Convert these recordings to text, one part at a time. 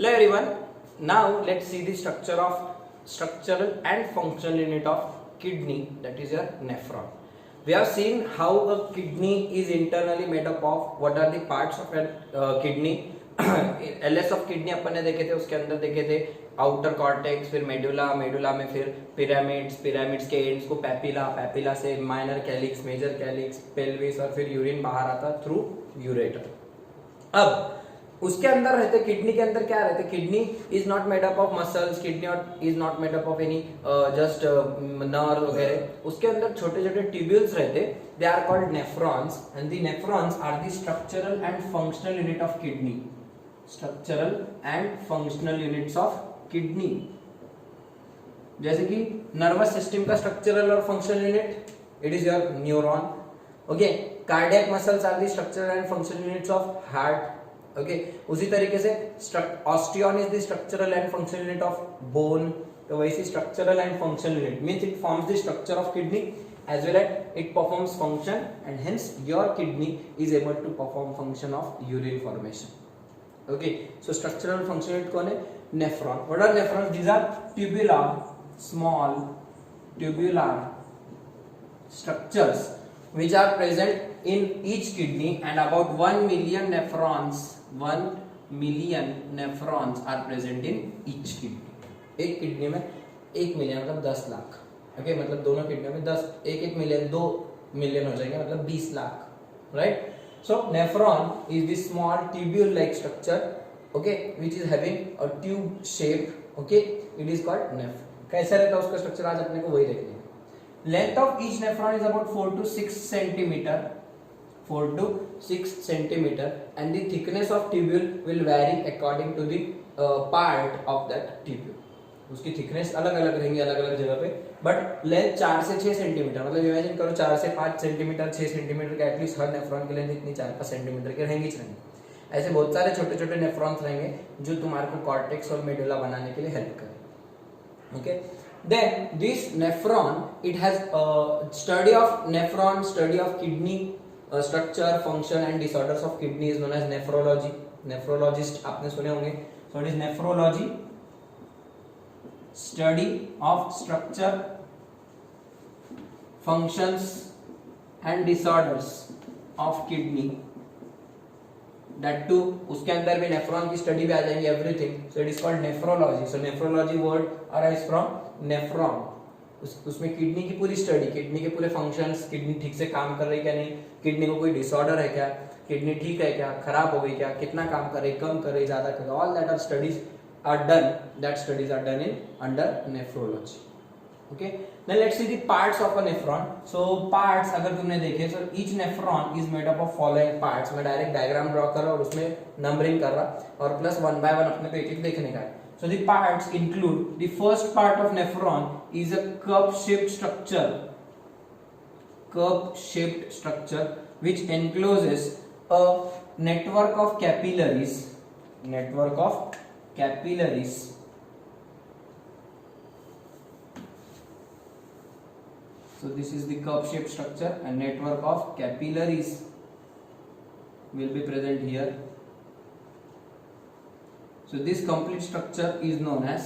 Hello everyone. Now let's see the structural and functional unit of kidney, that is your nephron. We have seen how a kidney is internally made up of, what are the parts of a kidney. LS of kidney अपन ने देखे थे, उसके अंदर देखे थे outer cortex, फिर medulla, medulla में फिर पिरामिड्स, पिरामिड्स के एंड्स को पैपिला, पैपिला से minor calyx, major calyx, pelvis और फिर यूरिन बाहर आता थ्रू यूरेटर. अब उसके अंदर रहते, किडनी के अंदर क्या रहते, kidney is not made up of muscles, kidney is not made up of any just nerve वगैरह. उसके अंदर छोटे छोटे ट्यूब्यूल्स रहते, they are called nephrons, and the nephrons are the structural and functional unit of kidney. Structural and functional units of kidney, जैसे कि nervous system का structural और functional unit, it is your neuron. Okay, cardiac muscles are the structural and functional units of heart. Okay, उसी तरीके से osteon is the structural and functional unit of bone. तो वैसी structural and functional unit means it forms the structure of kidney as well as it performs function, and hence your kidney is able to perform function of urine formation. Okay, so structural and functional unit कौन है? Nephron. What are nephrons? These are tubular, small tubular structures which are present in each kidney, and about 1 million nephrons are present in each kidney. एक kidney में 1 million मतलब 10 lakh. Okay, मतलब दोनों किडनियों में 10, 1 million 2 million हो जाएंगे, मतलब 20 lakh, right. So nephron is the small tubule like structure, okay, which is having a tube shape. Okay, it is called nephron. कैसा रहता है उसका स्ट्रक्चर, आज अपने को वही देखना है. Length of each nephron is about 4 to 6 centimetre, 4 to 6 centimetre, and the thickness of tubule will vary according to the part of that tubule. उसकी थिकनेस अलग अलग रहेंगी अलग अलग जगह पे, बट लेंथ 4 से 6 सेंटीमीटर, मतलब इमेजिन करो 4 से 5 सेंटीमीटर, 6 सेंटीमीटर का एटलीस्ट हर नेफ्रॉन की लेंथ इतनी 4-5 सेंटीमीटर की रहेंगी. ऐसे बहुत सारे छोटे छोटे नेफ्रॉन्स रहेंगे जो तुम्हारे को कॉर्टेक्स और मेडुला बनाने के लिए हेल्प करेंगे. Okay, then this nephron, it has study of nephron, study of kidney structure, function and disorders of kidney is known as nephrology. Nephrologist आपने सुने होंगे. So it is nephrology, study of structure, functions and disorders of kidney. That too, उसके अंदर भी nephron की study भी आ जाएंगी, everything. So it is called nephrology. So nephrology word arise from nephron. उसमें किडनी की पूरी स्टडी, किडनी के पूरे फंक्शंस, किडनी ठीक से काम कर रही क्या नहीं, किडनी को कोई डिसऑर्डर है क्या, किडनी ठीक है क्या, खराब हो गई क्या, कितना काम कर रही, कम कर रही, ज्यादा कर रही, all that are studies are done, that studies are done in under nephrology. Okay, then let's see the parts of a nephron. So parts अगर तुमने देखे, so each nephron is made up of following parts. मैं direct diagram draw कर रहा और उसमें numbering कर रहा, और प्लस 1 by 1 अपने को एक एक देखने का है. So the parts include, the first part of nephron is a curve shaped structure which encloses a network of capillaries. So this is the curve shaped structure, and network of capillaries will be present here. So this complete structure is known as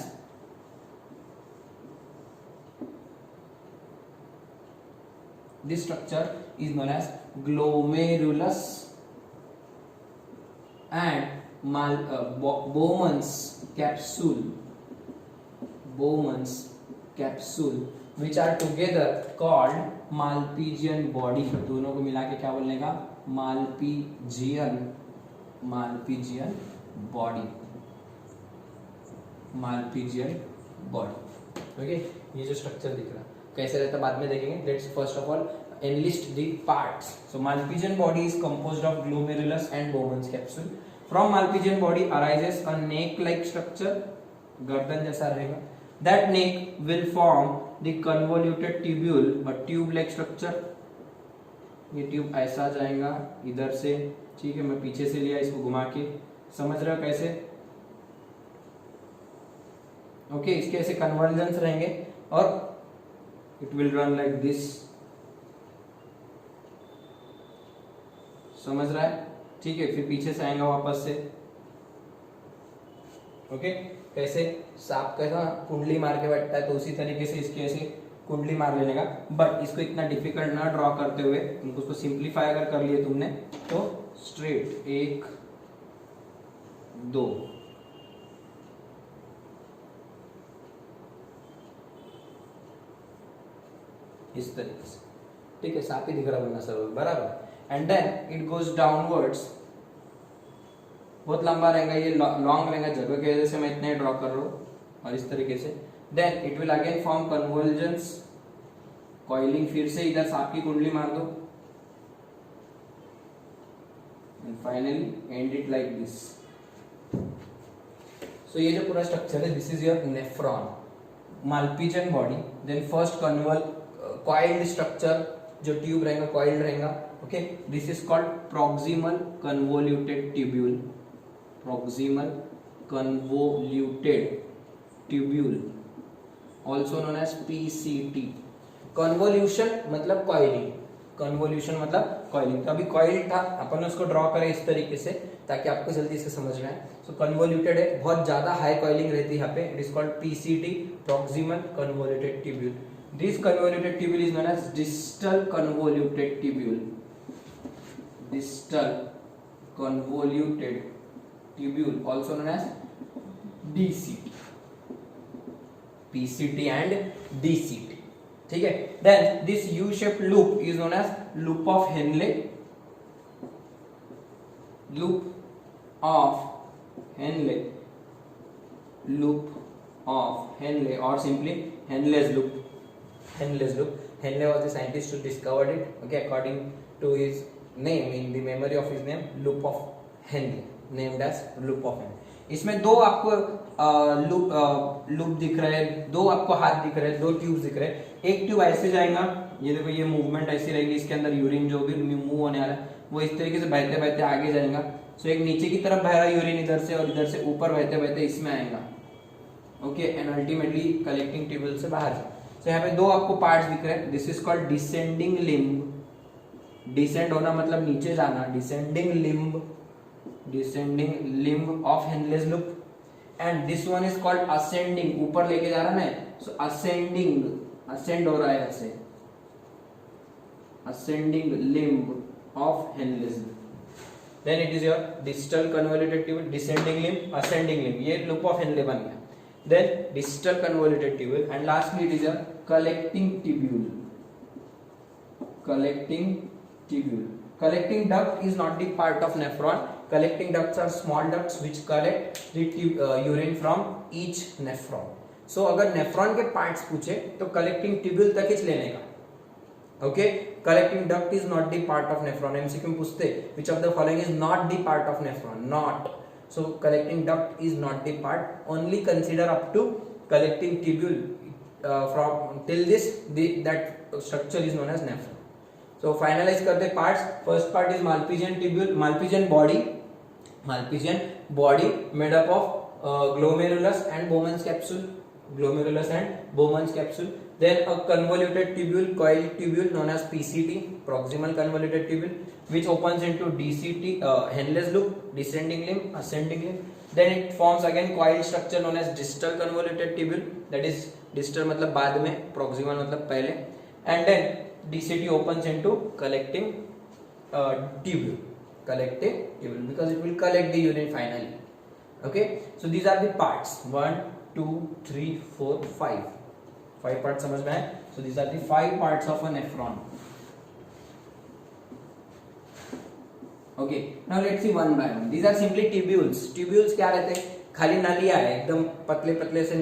glomerulus and Bowman's capsule, which are together called Malpighian body. दोनों को मिला के क्या बोलने का, Malpighian body. Okay, ये जो structure दिख रहा है कैसे रहता है बाद में देखेंगे. Let's first of all enlist the parts. So Malpighian body is composed of glomerulus and Bowman's capsule. From Malpighian body arises a neck-like structure, गर्दन जैसा रहेगा. That neck will form the convoluted tubule, a tube-like structure. ये tube ऐसा जाएगा इधर से, ठीक है, मैं पीछे से लिया इसको घुमा के, समझ रहे हो कैसे. ओके, इसके ऐसे कन्वर्जेंस रहेंगे और it will run like this. समझ रहा है, ठीक है. फिर पीछे से आएगा वापस से, ओके, कैसे सांप कैसा कुंडली मार के बैठता है, तो उसी तरीके से इसके ऐसे कुंडली मार लेने का। बट इसको इतना डिफिकल्ट ना ड्रॉ करते हुए तुमको उसको सिंप्लीफाई अगर कर लिए तुमने तो स्ट्रेट 1 2 इस तरीके से, ठीक है, सांप ही दिख रहा बनना सर, बराबर। And then it goes downwards, बहुत लंबा रहेगा ये, लॉन्ग रहेगा, जगह की वजह से मैं इतने ड्रॉ कर रहा हूँ, और इस तरीके से। Then it will again form convergence, coiling, फिर से इधर सांप की कुंडली मार दो, and finally and it like this. So ये जो पूरा स्ट्रक्चर है, this is your nephron, Malpighian body. Then first coiled structure, जो ट्यूब रहेगा कॉइल्ड रहेगा, okay. This is called proximal convoluted tubule, proximal convoluted tubule, also known as PCT। convolution मतलब coiling, convolution मतलब coiling। तो अभी coil था, अपन उसको draw करें इस तरीके से ताकि आपको जल्दी से समझ में आए। सो convoluted है, बहुत ज्यादा हाई coiling रहती है यहाँ पे, it is called PCT, proximal convoluted tubule। This convoluted tubule is known as distal convoluted tubule, distal convoluted tubule, also known as DCT, PCT and DCT, ठीक है। Then this U-shaped loop is known as loop of Henle, loop of Henle, loop of Henle, or simply Henle's loop, Henle's loop। Henle was the scientist who discovered it, okay, according to his name, in the memory of his name, loop of Henle, named as loop of Henle। इसमें दो आपको loop दिख रहे हैं, दो आपको हाथ दिख रहे हैं, दो ट्यूब दिख रहे हैं। एक ट्यूब ऐसे जाएगा, ये देखो, ये मूवमेंट ऐसी रहेगी, इसके अंदर यूरिन जो भी मूव होने वाला है वो इस तरीके से बहते बहते आगे जाएगा। सो एक नीचे की तरफ बह रहा यूरिन इधर से, और इधर से ऊपर बहते बहते इसमें आएगा, okay, and ultimately collecting tubule से बाहर। सो यहाँ पे दो आपको पार्ट्स दिख रहे हैं, this is called descending limb, descend होना मतलब नीचे जाना, descending limb, descending limb of Henle's loop. And this one is called ascending, ऊपर लेके जा रहा है ना, सो असेंडिंग, असेंड हो रहा है ऐसे, ascending limb of Henle's loop. Then it is your distal convoluted tubule, descending limb, ascending limb, ये लूप ऑफ हेनले बन गया। Then distal convoluted tubule, and lastly it is your collecting tubule, collecting tubule। Collecting duct is not the part of nephron। Collecting ducts are small ducts which collect the urine from each nephron। So अगर nephron के parts पूछे तो collecting tubule तक ही लेने का, okay। Collecting duct is not the part of nephron। MCQ में पूछते which of the following is not the part of nephron, not। So collecting duct is not the part, only consider up to collecting tubule from till this that structure is known as nephron। So finalize करते parts. First part is Malpighian tubule, Malpighian body, Malpighian body made up of glomerulus and Bowman's capsule, glomerulus and Bowman's capsule. Then a convoluted tubule, coil tubule known as PCT, proximal convoluted tubule, which opens into DCT, Henle's loop, descending limb, ascending limb। Then it forms again coil structure known as distal convoluted tubule, that is distal मतलब बाद में, proximal मतलब पहले। And then DCT opens into collecting tubule, collecting tubule, because it will collect the urine finally, okay। So these are the parts, 1 2 3 4 5 parts समझ में आए। So these are the 5 parts of a nephron, okay। Now let's see one by one। These are simply tubules। tubules क्या रहते हैं, खाली नलियां है, एकदम पतले पतले से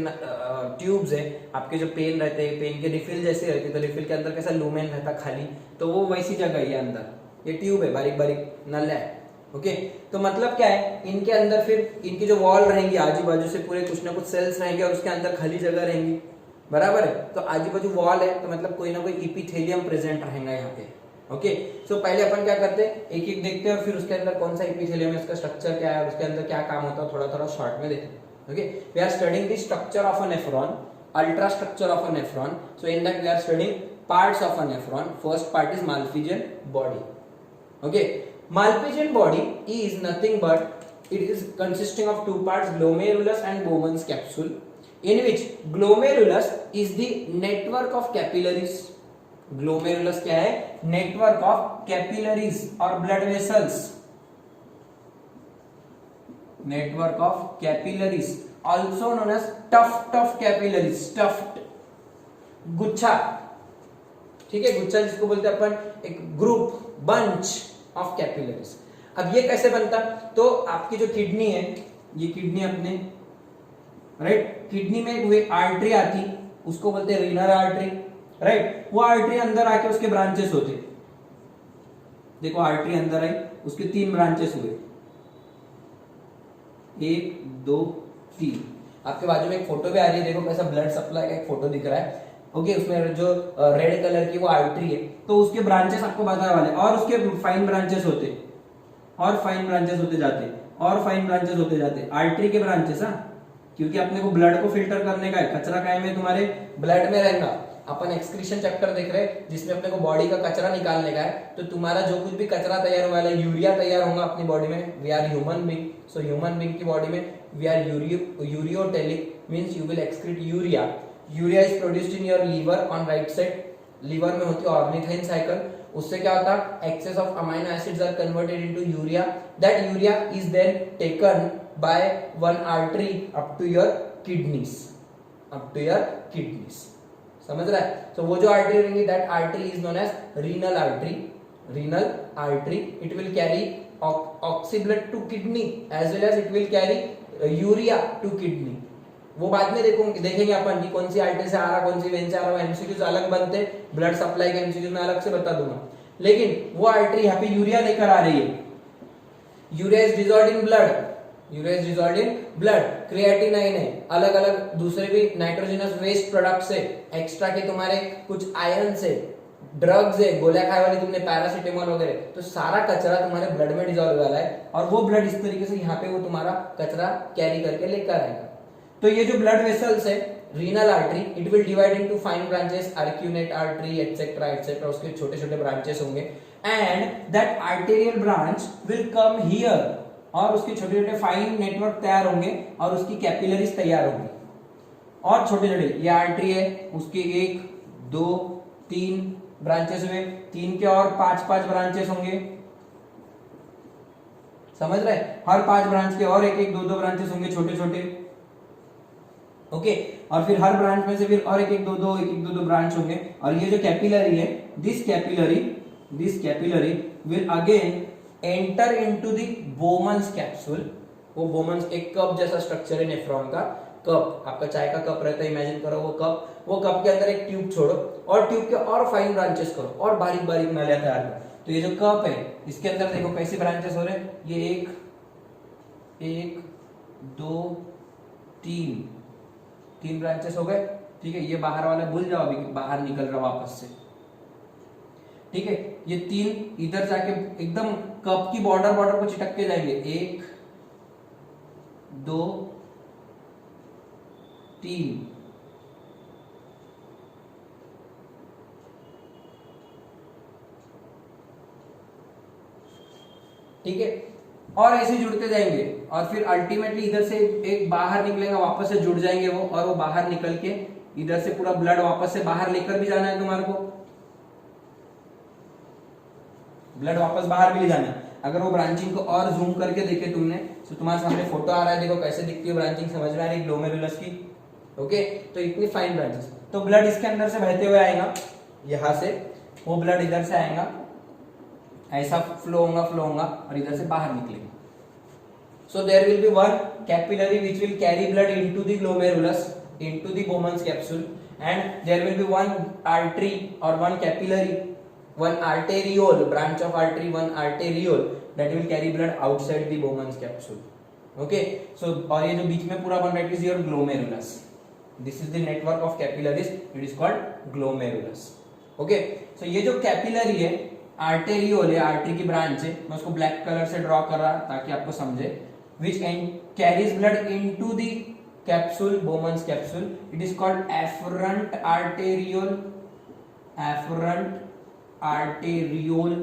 ट्यूब्स है। आपके जो पेन रहते हैं, पेन के रिफिल जैसे रहते हैं, तो रिफिल के अंदर कैसा लूमेन रहता खाली, तो वो वैसी जगह है अंदर, ये ट्यूब है, बारीक बारीक नलियां है, ओके। तो मतलब क्या है, इनके अंदर फिर इनकी जो वॉल रहेंगी, आजू बाजू से पूरे कुछ ना कुछ सेल्स रहेंगे, और उसके अंदर खाली जगह रहेंगी, बराबर है। तो आजू बाजू वॉल है, तो मतलब कोई ना कोई इपिथेलियम प्रेजेंट रहेगा यहाँ पे, ओके। सो पहले अपन क्या करते हैं, एक एक देखते हैं, और फिर उसके अंदर कौन सा इपिथेलियम है, उसका स्ट्रक्चर क्या है, उसके अंदर क्या काम होता है, थोड़ा थोड़ा शॉर्ट में देखते हैं, okay. We are studying the structure of a nephron, ultra structure of a nephron. So in that we are studying parts of a nephron. First part is Malpighian body, okay। Malpighian body is nothing but it is consisting of two parts, glomerulus and Bowman's capsule, in which glomerulus is the network of capillaries. Glomerulus क्या है? Network of capillaries और blood vessels. Network of capillaries, also known as tuft of capillaries. Tuft, गुच्छा, ठीक है, गुच्छा जिसको बोलते हैं अपन, एक ग्रुप, बंच ऑफ कैपिलरीज. अब ये कैसे बनता? तो आपकी जो किडनी है, ये किडनी अपने, राइट, किडनी में एक आर्टरी आती, उसको बोलते हैं रीनल आर्टरी, राइट. वो आर्टरी अंदर आके उसके ब्रांचेस होते. देखो आर्टरी अंदर आई, उसके 3 ब्रांचेस हुए, 1 2 3. आपके बाजू में एक फोटो भी आ रही है, देखो कैसा ब्लड सप्लाई का एक फोटो दिख रहा है. ओके, उसमें जो रेड कलर की वो आर्टरी है, तो उसके ब्रांचेस आपको बताने वाले, और उसके फाइन ब्रांचेस होते, और फाइन ब्रांचेस होते जाते, और फाइन ब्रांचेस होते जाते. आर्टरी के ब्रांचेस, हाँ, क्योंकि अपने को ब्लड को फिल्टर करने का है. कचरा काय में? तुम्हारे ब्लड में रहेगा. अपन एक्सक्रीशन चैप्टर देख रहे हैं जिसमें अपने को बॉडी का कचरा निकालने का है. तो तुम्हारा जो कुछ भी कचरा तैयार हुआ है, यूरिया तैयार होगा अपनी बॉडी में. We are human being, so human being की बॉडी में we are ureotelic, means you will excrete urea. Urea is produced in your liver on right side. Liver में होती है ऑर्निथाइन साइकिल. उससे क्या होता है? Excess of amino acids are converted into urea. That urea is then taken by one artery up to your kidneys, up to your kidneys. समझ रहा है? तो वो जो आर्टरी रहेंगी, that artery is known as renal artery. Renal artery, it will carry oxy blood to kidney as well as it will carry urea to kidney. वो बाद में देखेंगे अपन कि कौन सी आर्टरी से आ रहा, कौन सी वेन से आ रहा. एमसीक्यूज अलग बनते, ब्लड सप्लाई के एमसीक्यूज में अलग से बता दूंगा. लेकिन वो आर्टरी यहाँ पे यूरिया लेकर आ रही है. Urea is dissolved in blood, urea is dissolved in blood. Creatinine है, अलग अलग दूसरे भी नाइट्रोजनस वेस्ट प्रोडक्ट्स है, एक्स्ट्रा के तुम्हारे कुछ आयरन से, ड्रग्स है, गोलियां खाए वाली तुमने, पैरासिटामोल वगैरह. तो सारा कचरा तुम्हारे ब्लड में डिसॉल्व वाला है, और वो ब्लड इस तरीके से यहाँ पे वो तुम्हारा कचरा कैरी करके लेकर आएगा. तो ये जो ब्लड वेसल्स है, renal artery, it will divide into fine branches, arcuate artery etcetera etcetera. उसके छोटे छोटे ब्रांचेस होंगे, and that arterial branch will come here, और उसके छोटे छोटे फाइन नेटवर्क तैयार होंगे, और उसकी कैपिलरीज तैयार होंगी. और छोटे छोटे, ये आर्टरी है, उसके 1 2 3 ब्रांचेस हुए, 3 के और 5 ब्रांचेस होंगे. समझ रहे? हर 5 ब्रांच के और 1 2 ब्रांचेस होंगे छोटे छोटे. ओके, और फिर हर ब्रांच में से फिर और 1 2 ब्रांच होंगे. और ये जो कैपिलरी है, this capillary will again enter into the Bowman's capsule. वो बोमन्स एक कप जैसा स्ट्रक्चर है नेफ्रॉन का. कप, आपका चाय का कप रहता है, इमेजिन करो वो कप. वो कप के अंदर एक ट्यूब छोड़ो, और ट्यूब के और फाइन ब्रांचेस करो, और बारीक बारीक नालियां तैयार करो. तो ये जो कप है, इसके अंदर देखो कैसे ब्रांचेस हो रहे हैं. ये 1 2 3 ब्रांचेस हो गए. ठीक है, ये बाहर वाला भूल जाओ अभी, बाहर निकल रहा वापस से. ठीक है, ये 3 इधर जाके एकदम कप की बॉर्डर को चिटक के जाएंगे. 1 2 3. ठीक है, और ऐसे जुड़ते जाएंगे, और फिर अल्टीमेटली इधर से एक बाहर निकलेगा, वापस से जुड़ जाएंगे वो, और वो बाहर निकल के इधर से पूरा ब्लड वापस से बाहर लेकर भी जाना है तुम्हारे को. ब्लड वापस बाहर भी ले जाना है. अगर वो ब्रांचिंग को और जूम करके देखे तुमने, तो तुम्हारे सामने फोटो आ रहा है, देखो कैसे दिखती है ब्रांचिंग, समझ में आ रही है ग्लोमेरुलस की. ओके, तो इतनी फाइन ब्रांचेस. तो ब्लड इसके अंदर से बहते हुए आएगा, यहां से वो ब्लड इधर से आएगा, ऐसा फ्लो होगा, और इधर से बाहर निकलेगा. So there will be one capillary which will carry blood into the glomerulus, into the Bowman's capsule, and there will be one artery और one capillary, one arteriole, branch of artery, one arteriole that will carry blood outside the Bowman's capsule. Okay, so और ये जो बीच में पूरा बन रहा है, it is your glomerulus. This is the network of capillaries. It is called glomerulus. Okay, so ये जो कैपिलरी है, आर्टेरियोल है, आर्टरी की ब्रांच है, मैं उसको ब्लैक कलर से ड्रॉ कर रहा ताकि आपको समझे. Which carries blood into the capsule, Bowman's capsule. It is called afferent arteriole. Afferent arteriole.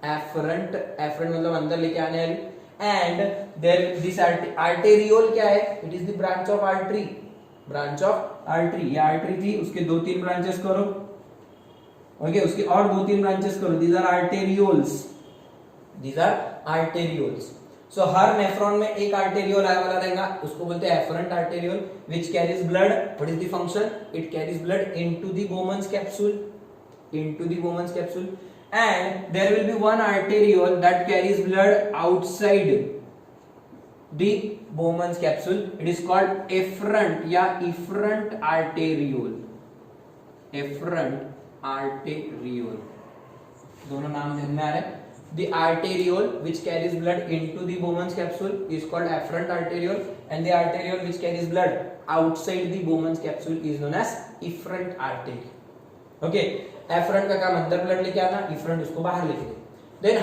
Afferent मतलब अंदर लेके आने वाली. एंड देयर दिस आर्टेरियोल क्या है, it is the branch of artery, branch of artery, ये आर्टरी थी उसके 2-3 ब्रांचेस करो, ओके, उसके और 2-3 ब्रांचेस करो, these are arterioles, these are arterioles. So हर नेफ्रॉन में एक आर्टेरियोल आने वाला रहेगा, उसको बोलते हैं afferent arteriole, which carries blood, what is the function, it carries blood into the Bowman's capsule, into the Bowman's capsule, and there will be one arteriole that carries blood outside the Bowman's capsule, it is called efferent या efferent arteriole, efferent arteriole, दोनों नाम ध्यान में आ रहे हैं। The arteriole which carries blood into the Bowman's capsule is called efferent arteriole, and the arteriole which carries blood outside the Bowman's capsule is known as efferent artery, okay। Afferent का काम अंदर blood लेके आना, efferent उसको बाहर लेके आना। Then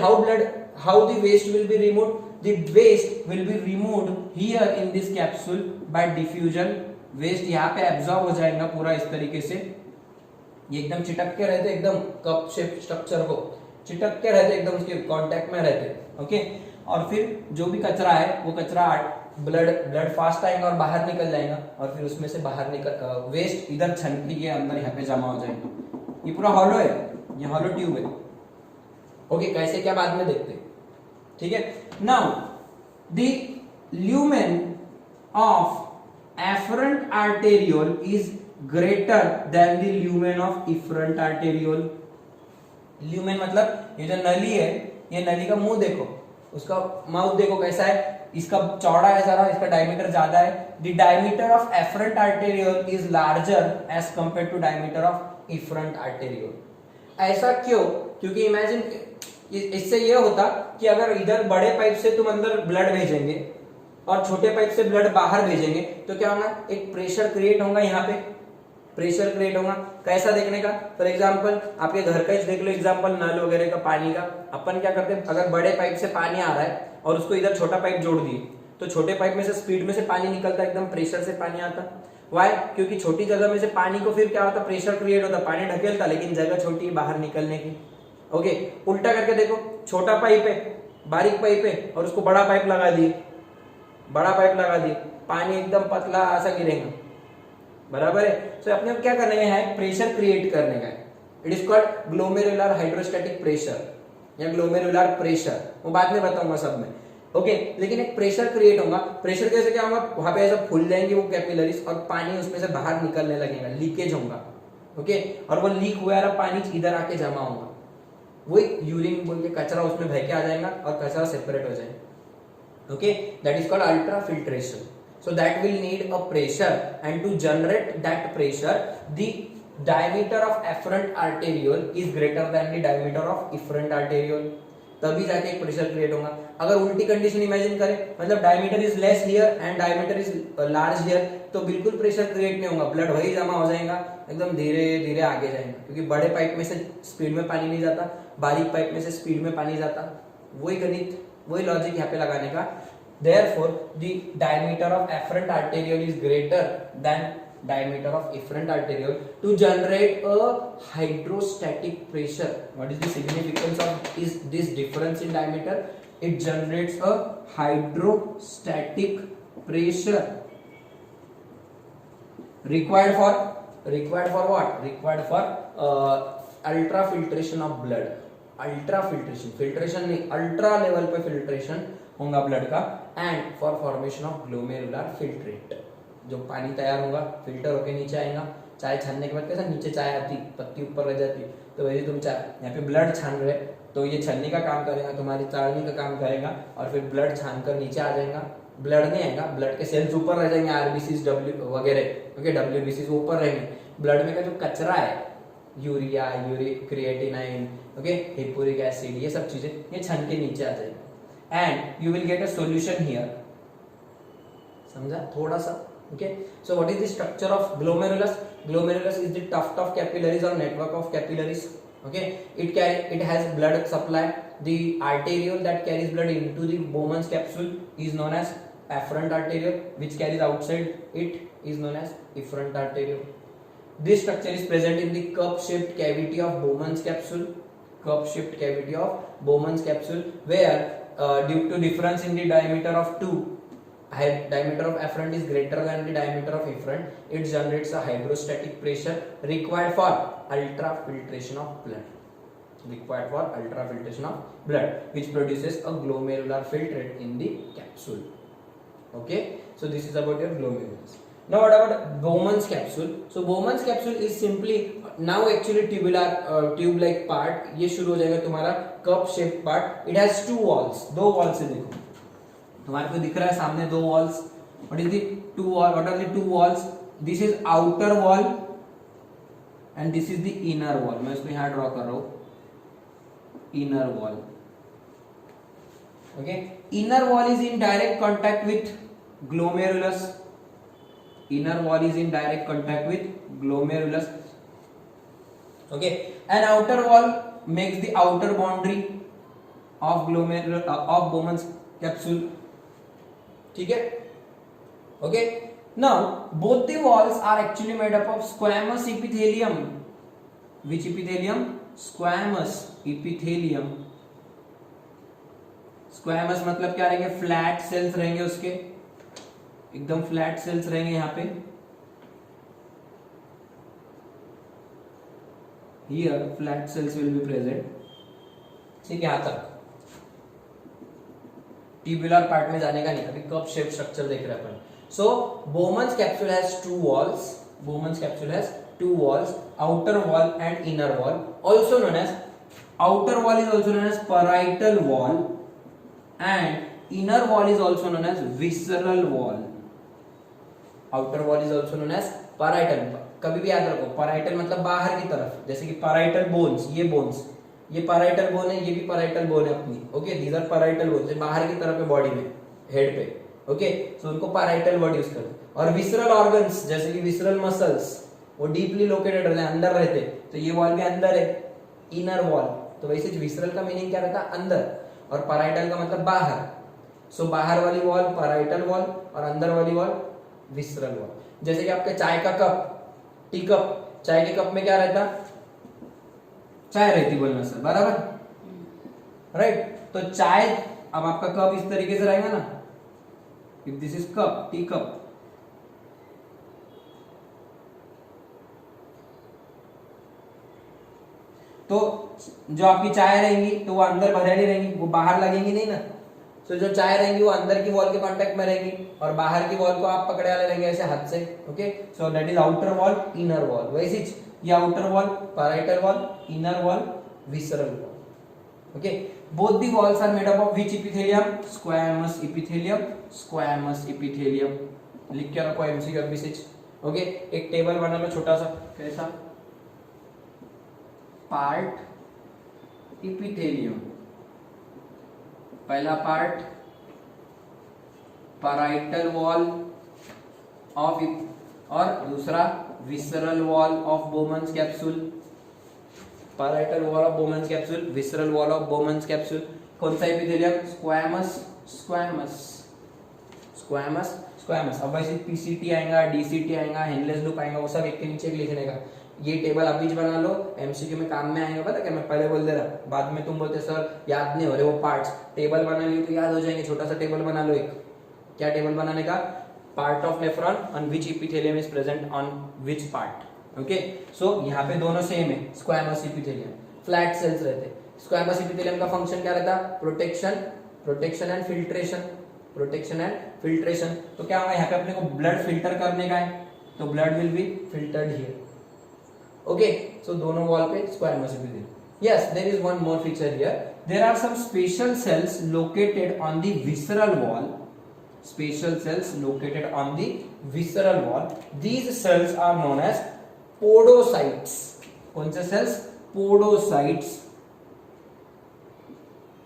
how the waste will be removed, the waste will be removed here in this capsule by diffusion, waste यहाँ पे एब्जॉर्ब हो जाएगा पूरा इस तरीके से, ये एकदम चिटक के रहते, एकदम कप शेप स्ट्रक्चर को चिटक के रहते, एकदम उसके कांटेक्ट में रहते, ओके। और फिर जो भी कचरा है वो कचरा ब्लड फास्ट आएगा और बाहर निकल जाएगा, और फिर उसमें से बाहर निकल वेस्ट इधर छन के ये अंदर यहाँ पे जमा हो जाएगा। ये पूरा हॉलो है, ये हॉलो ट्यूब है, ओके। कैसे क्या बाद में देखते हैं, ठीक है। Now the lumen of afferent arteriole is greater than the lumen of efferent arteriole. Lumen मतलब ये जो नली है, ये नली का मुंह देखो, उसका माउथ देखो कैसा है, इसका चौड़ा है जरा, इसका डायमीटर ज्यादा है। The diameter of afferent arteriole is larger as compare to diameter of efferent arteriole. ऐसा क्यों, क्योंकि इमेजिन इससे ये होता कि अगर इधर बड़े पाइप से तुम अंदर ब्लड भेजेंगे और छोटे पाइप से ब्लड बाहर भेजेंगे तो क्या होगा, एक प्रेशर क्रिएट होगा, यहाँ पे प्रेशर क्रिएट होगा। कैसा देखने का, फॉर एग्जांपल आपके घर का ही देख लो एग्जांपल, नल वगैरह का पानी का, अपन क्या करते हैं, अगर बड़े पाइप से पानी आ रहा है और उसको इधर छोटा पाइप जोड़ दिए तो छोटे पाइप में से स्पीड में से पानी निकलता, एकदम प्रेशर से पानी आता। वाई, क्योंकि छोटी जगह में से पानी को फिर क्या होता, प्रेशर क्रिएट होता, पानी ढकेलता, लेकिन जगह छोटी है बाहर निकलने की, ओके। उल्टा करके देखो, छोटा पाइप है, बारीक पाइप है, और उसको बड़ा पाइप लगा दिए, बड़ा पाइप लगा दिए, पानी एकदम पतला ऐसा गिरेगा, बराबर है। तो अपने क्या करने का है, प्रेशर क्रिएट करने का है, it is called glomerular hydrostatic pressure या ग्लोमेरुलर प्रेशर, वो बाद में बताऊंगा सब में, ओके। लेकिन एक प्रेशर क्रिएट होगा, प्रेशर कैसे क्या होगा, वहां पे ऐसा फूल जाएंगे वो कैपिलरीज और पानी उसमें से बाहर निकलने लगेगा, लीकेज होगा, ओके। और वो लीक हुआ पानी इधर आके जमा होगा, वही यूरिन बोल के कचरा उसमें बह के आ जाएगा और कचरा सेपरेट हो जाएगा, okay. That is called ultra filtration. So that will need a pressure, and to generate that pressure, the diameter of afferent arteriole is greater than the diameter of efferent arteriole. तभी जाके एक pressure create होगा। अगर उल्टी condition imagine करें, मतलब diameter is less here and diameter is large here, तो बिल्कुल प्रेशर क्रिएट नहीं होगा, ब्लड वही जमा हो जाएगा, एकदम धीरे धीरे आगे जाएगा, क्योंकि बड़े पाइप में से स्पीड में पानी नहीं जाता, बारीक पाइप में से स्पीड में पानी जाता। वही गणित, वही लॉजिक यहाँ पे लगाने का। Therefore, the diameter of afferent arteriole is greater than diameter of efferent arteriole to generate a hydrostatic pressure. What is the significance of this difference in diameter? It generates a hydrostatic pressure required for what? Required for ultrafiltration of blood. filtration नहीं, ultra level पे filtration होगा blood का, and for formation of glomerular filtrate, जो पानी तैयार होगा filter होके नीचे आएगा। चाय छानने के बाद कैसा नीचे चाय आती, पत्ती ऊपर रह जाती, तो वैसे तुम चाय यहाँ पे ब्लड छान रहे, तो ये छन्नी का काम करेगा, तुम्हारी चाळनी का काम करेगा, और फिर ब्लड छान कर नीचे आ जाएगा। ब्लड नहीं आएगा, ब्लड के सेल्स ऊपर रह जाएंगे, आरबीसी डब्ल्यू वगैरह, ओके, डब्ल्यूबीसी ऊपर रहेंगे। ब्लड में का जो कचरा है, यूरिया, क्रिएटिनाइन, ओके, हिप्पूरिक एसिड, ये सब चीजें ये छन के नीचे आ जाएगी, and you will get a solution here. समझा थोड़ा सा, okay. So what is the structure of glomerulus? Glomerulus is the tuft of capillaries or network of capillaries, okay. It has blood supply. The arteriole that carries blood into the Bowman's capsule is known as afferent arteriole, which carries outside it is known as efferent arteriole. This structure is present in the cup-shaped cavity of Bowman's capsule. Cup-shaped cavity of Bowman's capsule, where due to difference in the diameter of two, diameter of afferent is greater than the diameter of efferent, it generates a hydrostatic pressure required for ultrafiltration of blood. Required for ultrafiltration of blood, which produces a glomerular filtrate in the capsule. Okay, so this is about your glomerulus. Now what about Bowman's capsule? So Bowman's capsule is simply now actually tubular tube like part. ये शुरू हो जाएगा तुम्हारा cup shaped part. It has two walls. दो walls है देखो. तुम्हारे को दिख रहा है सामने दो walls. What is the two wall? What are the two walls? This is outer wall and this is the inner wall. मैं इसको यहाँ draw कर रहा हूँ. Inner wall. Okay. Inner wall is in direct contact with glomerulus. Inner wall is in direct contact with glomerulus. Okay. And outer wall makes the outer boundary of glomerulus of Bowman's capsule. ठीक है? Okay. Now both the walls are actually made up of squamous epithelium. Which epithelium? Squamous epithelium. Squamous मतलब क्या रहेंगे? Flat sales रहेंगे उसके, एकदम flat sales रहेंगे यहाँ पे. Here flat cells will be present. ठीक है, यहाँ तक ट्यूबुलर पार्ट में जाने का नहीं, अभी कप शेप स्ट्रक्चर देख रहे हैं अपन. So Bowman's capsule has two walls. Bowman's capsule has two walls, outer wall and inner wall. Also known as outer wall is also known as parietal wall, and inner wall is also known as visceral wall. Outer wall is also known as parietal. कभी भी याद रखो, parietal मतलब बाहर की तरफ, जैसे कि parietal bones, ये bones, ये parietal bone है, ये भी parietal bone है अपनी. Okay, these are parietal bones, बाहर की तरफ है बॉडी में, हेड पे. ओके, सो उनको parietal वर्ड यूज करो. और विसरल ऑर्गन्स जैसे कि विसरल मसल्स वो डीपली लोकेटेड रहते हैं, अंदर रहते, तो ये वॉल भी अंदर है, इनर वॉल. तो वैसे विसरल का मीनिंग क्या रहता है? अंदर, और parietal का मतलब बाहर. सो बाहर वाली वॉल parietal वॉल और अंदर वाली वॉल विसरल वॉल. जैसे कि आपके चाय का कप, टी कप, चाय के कप में क्या रहता? चाय रहती बोलना सर, बराबर, राइट. तो चाय, अब आपका कप इस तरीके से रहेगा ना. If this is cup, tea cup, तो जो आपकी चाय रहेंगी तो वो अंदर भरेली रहेंगी, वो बाहर लगेंगी नहीं ना. तो जो चाय रहेंगी वो अंदर की वॉल के कांटेक्ट में रहेंगी और बाहर की वॉल को आप पकड़े वाले रहेंगे ऐसे हाथ से. Okay, so that is outer wall, inner wall. वैसे ये outer wall parietal wall, inner wall visceral wall. Okay, both the walls are made up of which epithelium? Squamous epithelium. Squamous epithelium. लिख के रखो एमसीक्यू एमबीसीच. ओके, एक table बना लो छोटा सा. कैसा? Part epithelium. पहला पार्ट parietal wall of, और दूसरा visceral wall of Bowman's capsule. Parietal wall of Bowman's capsule, visceral wall of Bowman's capsule. कौन सा epithelium? Squamous. Squamous, squamous, squamous. अब वैसे पीसीटी आएगा, डीसीटी आएगा, हेनलेस लूप आएगा, वो सब एक के नीचे लिखने का. ये टेबल अभी बना लो, एमसीक्यू में काम में आएगा. पता क्या, मैं पहले बोल दे रहा, बाद में तुम बोलते सर याद नहीं हो रहे वो पार्ट्स. टेबल बना लियो तो याद हो जाएंगे. छोटा सा टेबल बना लो एक. क्या टेबल बनाने का? Part of nephron on which epithelium is present on which part. Okay, so यहाँ पे दोनों सेम है. स्क्वैमस इपिथेलियम, फ्लैट सेल्स रहते. स्क्वैमस इपिथेलियम का फंक्शन क्या रहता? Protection, protection and filtration, protection and filtration. तो क्या होगा, यहाँ पे अपने को ब्लड फिल्टर करने का है, तो blood will be filtered here. Okay, so दोनों वॉल पे squamous epithelium. Yes, there is one more feature here. There are some special cells located on the visceral wall. Special cells located on the visceral wall. These cells are known as podocytes. कौन से cells? Podocytes.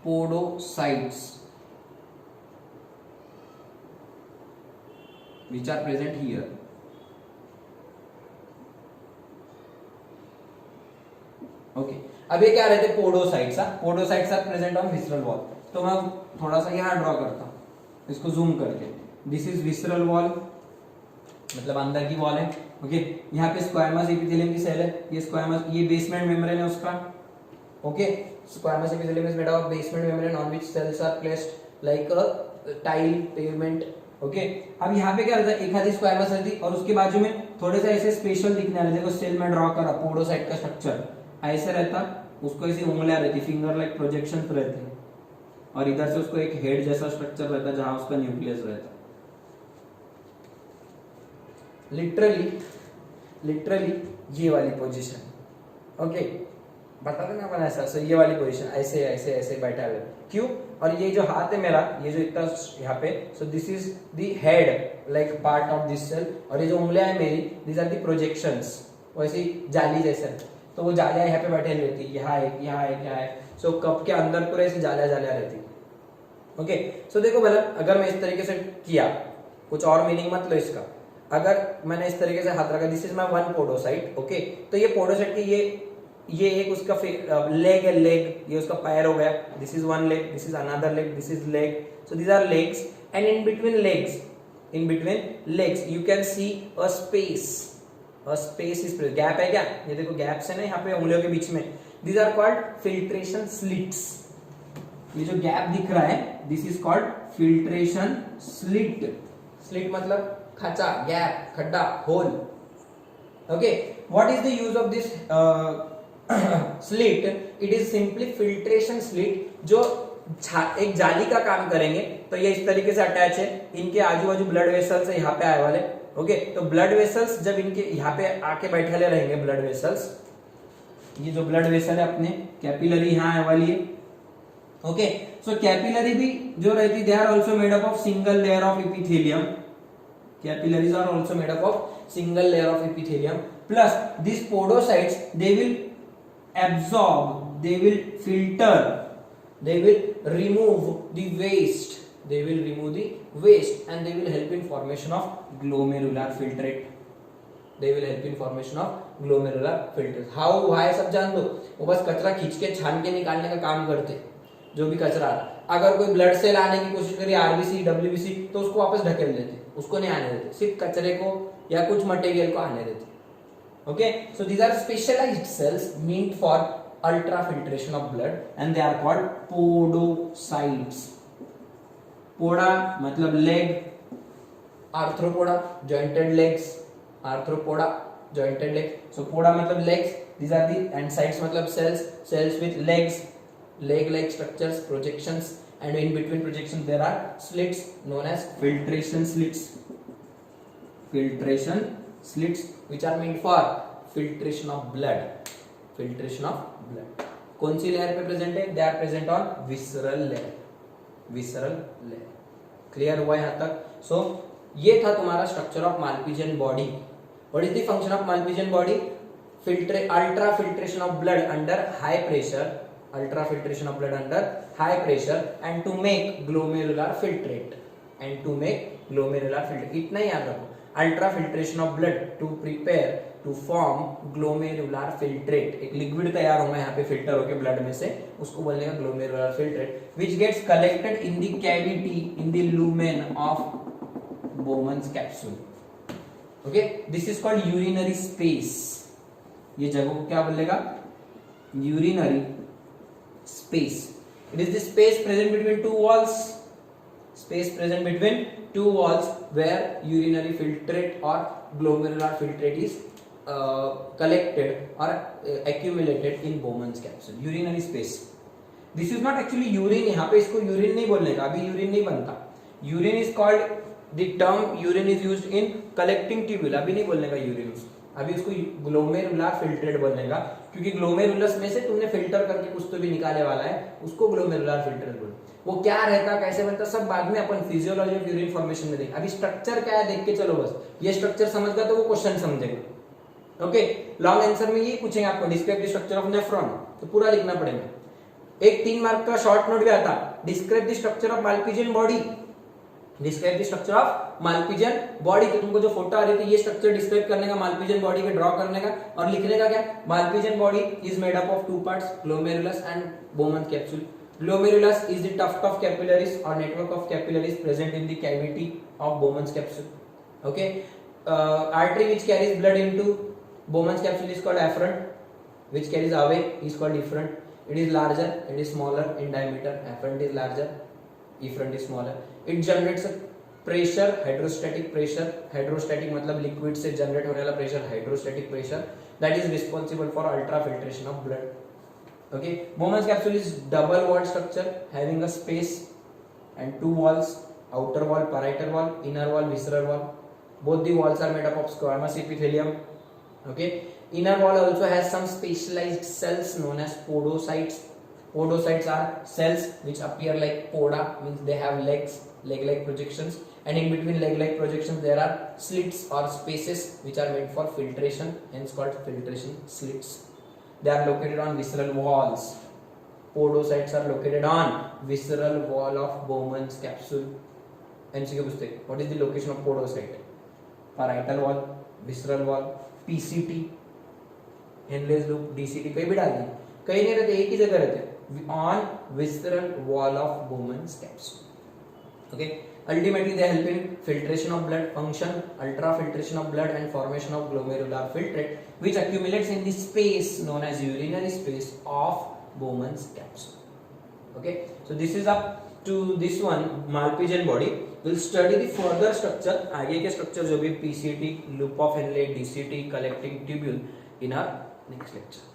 Podocytes, which are present here. Okay. अब ये क्या रहते हैं? Podocytes. Podocytes are present on visceral wall. तो मैं थोड़ा सा यहाँ ड्रॉ करता हूँ, इसको जूम करके. दिस इज विसरल वॉल, मतलब अंदर की वॉल है. ओके, यहाँ पे स्क्वैमस एपिथेलियम की सेल है. ये स्क्वैमस, ये बेसमेंट मेम्ब्रेन है उसका. Okay, squamous epithelium is made of basement membrane on which cells are placed like a tile pavement. Okay अब यहाँ पे क्या रहता है, एक आधी स्क्वायमस रहती और उसके बाजू में थोड़े से ऐसे स्पेशल दिखने वाले, देखो सेल में ड्रॉ करा पोडोसाइट का स्ट्रक्चर ऐसे रहता, उसको ऐसी उंगलियां रहती, फिंगर लाइक प्रोजेक्शन रहते हैं, और इधर से उसको एक हेड जैसा स्ट्रक्चर रहता जहां उसका न्यूक्लियस रहता. लिटरली ये वाली पोजीशन. ओके बता देना अपन ऐसा, सो ये वाली पोजीशन ऐसे ऐसे ऐसे बैठा हुआ क्यों, और ये जो हाथ है मेरा, ये जो इतना यहाँ पे, so this is the head like part of this cell, और ये जो उंगलियां है मेरी, दीज आर द प्रोजेक्शंस, वैसे जाली जैसे, तो वो जालियां यहाँ पे बैठे रहती, यहाँ एक यहाँ एक यहाँ है, सो कप के अंदर पूरे ऐसी जालियां जालियां रहती. ओके सो देखो भला, अगर मैं इस तरीके से किया, कुछ और मीनिंग मत लो इसका, अगर मैंने इस तरीके से हाथ रखा, this is my one podocyte. Okay तो ये पोडोसाइट की ये एक उसका लेग है, लेग ये उसका पैर हो गया, this is one leg, this is another leg, this is leg, so these are legs, and in between legs you can see a space is present. Gap है क्या, ये देखो गैप्स है ना यहाँ पे उंगलियों के बीच में, these are called filtration slits. ये जो गैप दिख रहा है, this is called filtration slit. Slit मतलब खाचा, गैप, खड्डा, hole. Okay what is the use of this slit? It is simply filtration slit, जो एक जाली का काम करेंगे. तो ये इस तरीके से अटैच है, इनके आजू बाजू ब्लड वेसल्स है यहाँ पे आए वाले. ओके तो ब्लड वेसल्स जब इनके यहाँ पे आके बैठे रहेंगे, ब्लड वेसल्स, ये जो ब्लड वेसल है अपने, कैपिलरी यहाँ आने वाली है. ओके सो कैपिलरी भी जो रहती, they are also made up of single layer of epithelium. Capillaries are also made up of single layer of epithelium, plus this podocytes they will absorb, they will filter, they will remove the waste, and they will help in formation of glomerular filtrate. How? Why? सब जान दो, वो बस कचरा खींच के छान के निकालने का काम करते, जो भी कचरा. अगर कोई ब्लड सेल आने की कोशिश करी, आरबीसी डब्ल्यूबीसी, तो उसको वापस ढकेल देते, उसको नहीं आने देते, सिर्फ कचरे को या कुछ मटेरियल को आने देते. Okay, so these are specialized cells meant for ultrafiltration of blood, and they are called podocytes. Poda मतलब leg, arthropoda jointed legs, arthropoda jointed legs. So poda मतलब legs, these are the, and cytes मतलब cells with legs, leg-like structures, projections, and in between projections there are slits known as filtration slits which are meant for filtration of blood. कौन सी layer पे present है? They are present on visceral layer. Clear हुआ यहाँ तक? So ये था तुम्हारा structure of Malpighian body. What is the function of Malpighian body? Ultra filtration of blood under high pressure, and to make glomerular filtrate, इतना ही याद रखो. Ultra filtration of blood to prepare to form glomerular filtrate. एक liquid तैयार होगा यहाँ पे filter होके ब्लड में से, उसको बोलेगा glomerular filtrate, which gets collected in the cavity in the lumen of Bowman's capsule. Okay this is called urinary space. ये जगह को क्या बोलेगा? Urinary space. It is the space present between two walls where urinary filtrate or glomerular filtrate is collected or accumulated in Bowman's capsule. Urinary space. This is not actually urine. यहाँ पे इसको urine नहीं बोलने का, अभी urine नहीं बनता. Urine is called, the term urine is used in collecting tubule. अभी नहीं बोलने का urine, अभी उसको ग्लोमेरुलर फिल्ट्रेट बोलने का, क्योंकि ग्लोमेरुलस में से तुमने फिल्टर करके कुछ तो भी निकाले वाला है, उसको ग्लोमेरुलर फिल्ट्रेट बोलते. वो क्या रहता, कैसे बनता, सब बाद में अपन फिजियोलॉजी ऑफ यूरिन फॉर्मेशन में देखें. अभी स्ट्रक्चर क्या है देख के चलो बस. ये स्ट्रक्चर समझ गया तो वो क्वेश्चन समझेगा. ओके लॉन्ग आंसर में ये पूछेंगे आपको, describe the structure of nephron, तो पूरा लिखना पड़ेगा. एक 3 मार्क का शॉर्ट नोट भी आता, describe the structure of Malpighian body. तो तुमको जो फोटो आ रही थी, ये स्ट्रक्चर डिस्क्राइब करने का, मालपिजियन बॉडी के ड्रॉ करने का, और लिखने का क्या? Malpighian body is made up of 2 parts, glomerulus and Bowman capsule. Glomerulus is the tuft of capillaries or network of capillaries present in the cavity of Bowman's capsule. Okay, artery which carries blood into Bowman's capsule is called afferent, which carries away is called efferent. It is larger, it is smaller in diameter. Afferent is larger, efferent is smaller. It generates a pressure, hydrostatic pressure. Hydrostatic मतलब liquid से generate होने वाला pressure, hydrostatic pressure, that is responsible for ultrafiltration of blood. Okay, Bowman's capsule is double walled structure having a space and two walls, outer wall, parietal wall, inner wall, visceral wall. Both the walls are made up of squamous epithelium. Okay, inner wall also has some specialized cells known as podocytes. Podocytes are cells which appear like poda, means they have legs, leg-like projections, and in between leg-like projections there are slits or spaces which are made for filtration, hence called filtration slits. They are located on visceral walls. Podocytes are located on visceral wall of Bowman's capsule. MCQ पूछते हैं, what is the location of podocyte? Parietal wall, visceral wall, PCT, Henle's loop, DCT, कहीं भी डाल दें, कहीं नहीं रहते, एक ही जगह रहते, on visceral wall of Bowman's capsule. Okay, ultimately they help in filtration of blood, function, ultrafiltration of blood, and formation of glomerular filtrate, which accumulates in the space known as urinary space of Bowman's capsule. Okay, so this is up to this one, Malpighian body. We'll study the further structure, आगे के structure जो भी PCT, loop of Henle, DCT, collecting tubule in our next lecture.